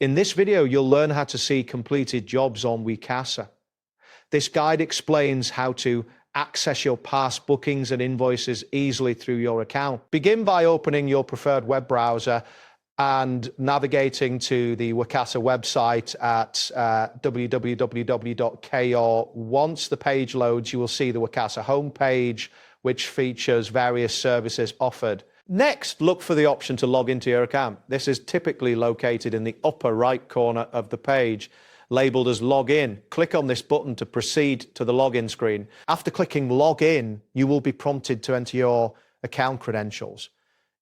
In this video, you'll learn how to see completed jobs on Wecasa. This guide explains how to access your past bookings and invoices easily through your account. Begin by opening your preferred web browser and navigating to the Wecasa website at www.ko. Once the page loads, you will see the Wecasa homepage, which features various services offered. Next, look for the option to log into your account. This is typically located in the upper right corner of the page, labeled as Login. Click on this button to proceed to the login screen. After clicking Login, you will be prompted to enter your account credentials.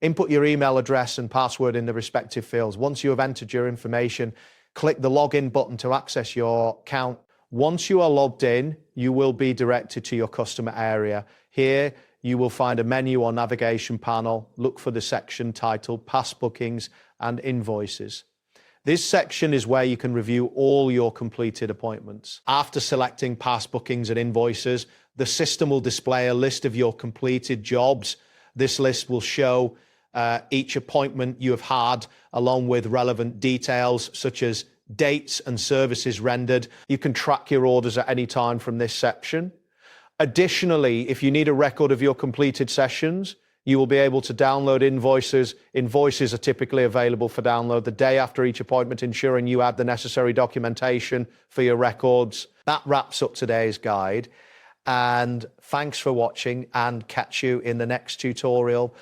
Input your email address and password in the respective fields. Once you have entered your information, click the Login button to access your account. Once you are logged in, you will be directed to your customer area. Here, you will find a menu or navigation panel. Look for the section titled Past Bookings and Invoices. This section is where you can review all your completed appointments. After selecting Past Bookings and Invoices, the system will display a list of your completed jobs. This list will show each appointment you have had, along with relevant details such as dates and services rendered. You can track your orders at any time from this section. Additionally, if you need a record of your completed sessions, you will be able to download invoices. Invoices are typically available for download the day after each appointment, ensuring you add the necessary documentation for your records. That wraps up today's guide. And thanks for watching, and catch you in the next tutorial.